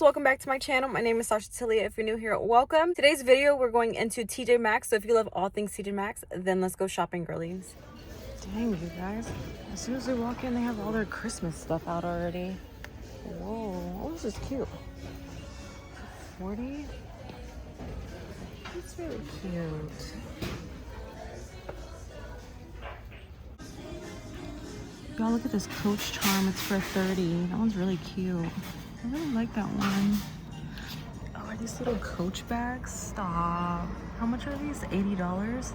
welcome back to my channel. My name is Sasha Tilia. If you're new here, welcome. Today's video, we're going into Tjmaxx. So if you love all things Tjmaxx, then let's go shopping, girlies. Dang, you guys. As soon as we walk in, they have all their Christmas stuff out already. Whoa. Oh, this is cute. 40? It's really cute. Y'all, look at this Coach charm. It's for 30. That one's really cute. I really like that one. Oh, are these little Coach bags? Stop. How much are these? $80?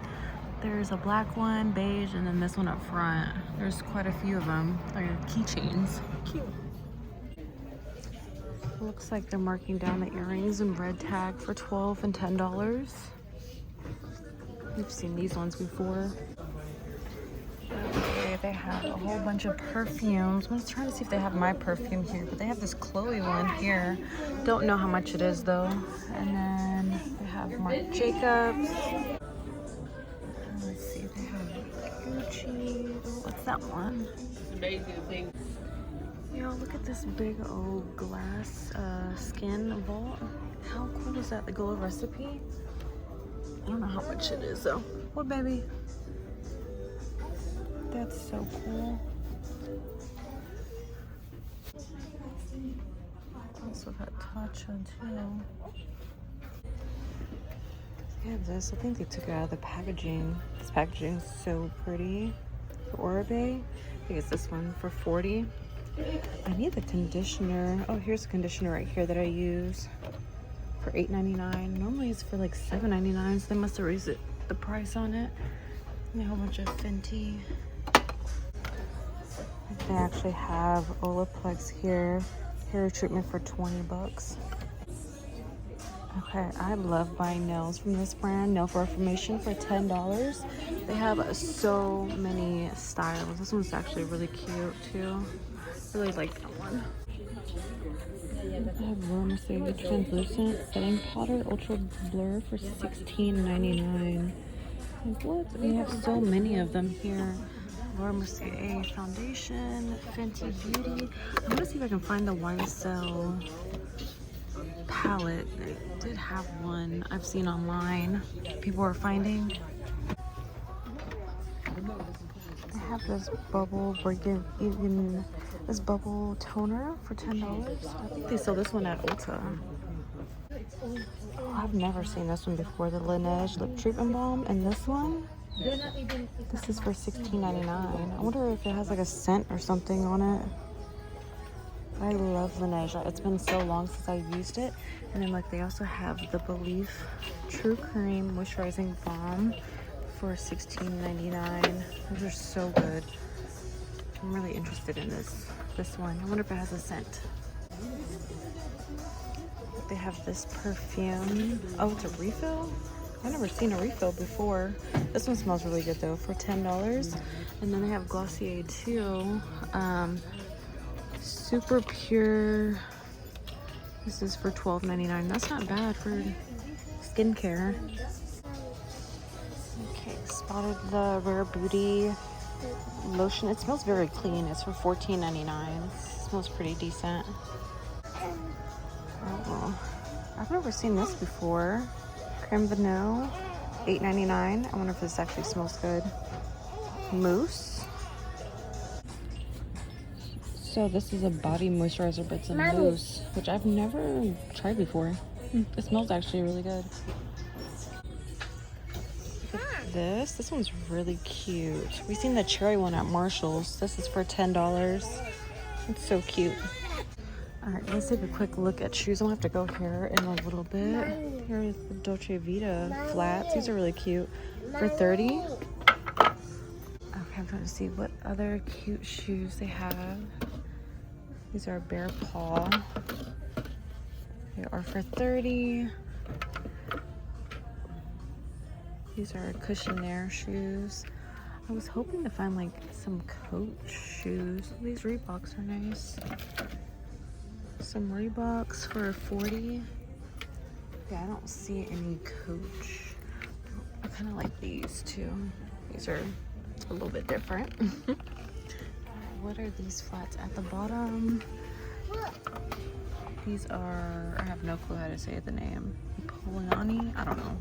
There's a black one, beige, and then this one up front. There's quite a few of them. They're keychains. Cute. Looks like they're marking down the earrings in red tag for $12 and $10. We've seen these ones before. Okay, they have a whole bunch of perfumes. I'm just trying to see if they have my perfume here, but they have this Chloe one here. Don't know how much it is though. And then they have Marc Jacobs. Let's see, they have Gucci. What's that one? Yo, look at this big old glass skin vault. How cool is that? The gold recipe. I don't know how much it is though. What, baby? That's so cool. Also got Tatcha too. They have this. I think they took it out of the packaging. This packaging is so pretty. Oribe. I think it's this one for 40. I need the conditioner. Oh, here's a conditioner right here that I use for $8.99. Normally it's for like $7.99, so they must have raised the price on it. And a whole bunch of Fenty. They actually have Olaplex here. Hair treatment for 20 bucks. Okay, I love buying nails from this brand. Nail for Reformation for $10. They have so many styles. This one's actually really cute too. Really like that one. I have Mercier translucent setting powder ultra blur for $16.99. Like, what? We have so many of them here. Mercier foundation, Fenty Beauty. I'm gonna see if I can find the YSL palette. They did have one I've seen online. People are finding. I have this bubble this bubble toner for $10. I think they sell this one at Ulta. Oh, I've never seen this one before. The Laneige lip treatment balm, and this one. This is for $16.99. I wonder if it has like a scent or something on it. I love Laneige. It's been so long since I used it. And then like they also have the Belief True Cream Moisturizing Balm for $16.99. Those are so good. I'm really interested in this one. I wonder if it has a scent. They have this perfume. Oh, it's a refill? I've never seen a refill before. This one smells really good though for $10. And then they have Glossier too. Super Pure. This is for $12.99. That's not bad for skincare. Okay, spotted the Rare Beauty lotion. It smells very clean. It's for $14.99. It smells pretty decent. Oh, I've never seen this before. Creme Vanille, $8.99. I wonder if this actually smells good. Mousse. So this is a body moisturizer, but it's a mousse, which I've never tried before. It smells actually really good. Look at this. This one's really cute. We've seen the cherry one at Marshall's. This is for $10. It's so cute. All right, let's take a quick look at shoes. I'll have to go here in a little bit. Here's the Dolce Vita flats. These are really cute. For $30. Okay, I'm trying to see what other cute shoes they have. These are Bare Paw. They are for $30. These are Cushionaire shoes. I was hoping to find like some Coach shoes. These Reeboks are nice. Some Reeboks for $40. Yeah, I don't see any Coach. I kind of like these too. These are a little bit different. What are these flats at the bottom? These are, I have no clue how to say the name. Poliani? I don't know.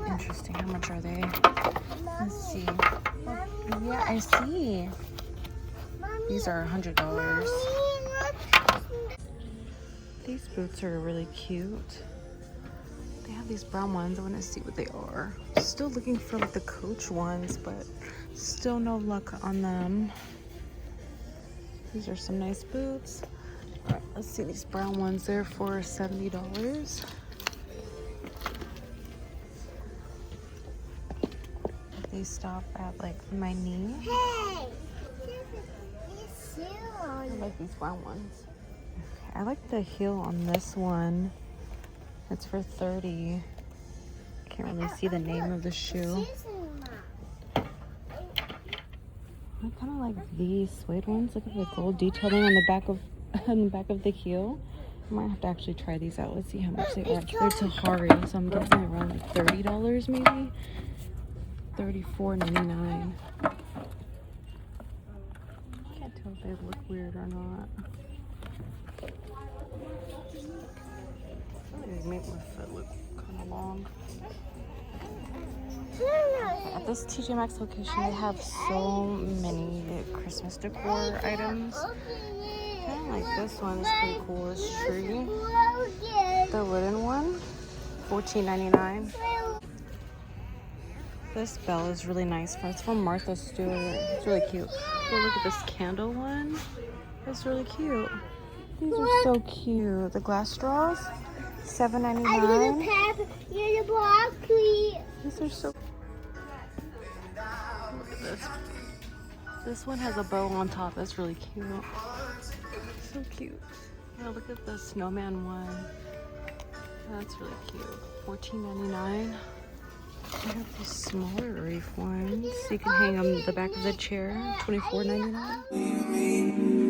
Interesting. How much are they? Let's see. Yeah, I see. These are $100. These boots are really cute. They have these brown ones. I want to see what they are. Still looking for like the Coach ones, but still no luck on them. These are some nice boots. All right, let's see these brown ones. They're for $70. They stop at like my knee. Hey, I like these brown ones. I like the heel on this one. It's for $30. Can't really see the name of the shoe. I kind of like these suede ones. Look at the gold detailing on the back of the heel. I might have to actually try these out. Let's see how much they are. They're Tahari, so I'm guessing around like $30 maybe. $34.99. Can't tell if they look weird or not. They make my foot look kind of long. At this Tjmaxx location, they have so many Christmas decor items. Kind of like this one. It's pretty cool. This tree, the wooden one, $14.99. This bell is really nice. It's from Martha Stewart. It's really cute. Oh, look at this candle one. It's really cute. These are so cute. The glass straws, $7.99. These are so. Look at this. This one has a bow on top. That's really cute. So cute. Yeah, look at the snowman one. That's really cute. $14.99. I have these smaller reef ones, so you can hang on the back of the chair. $24.99.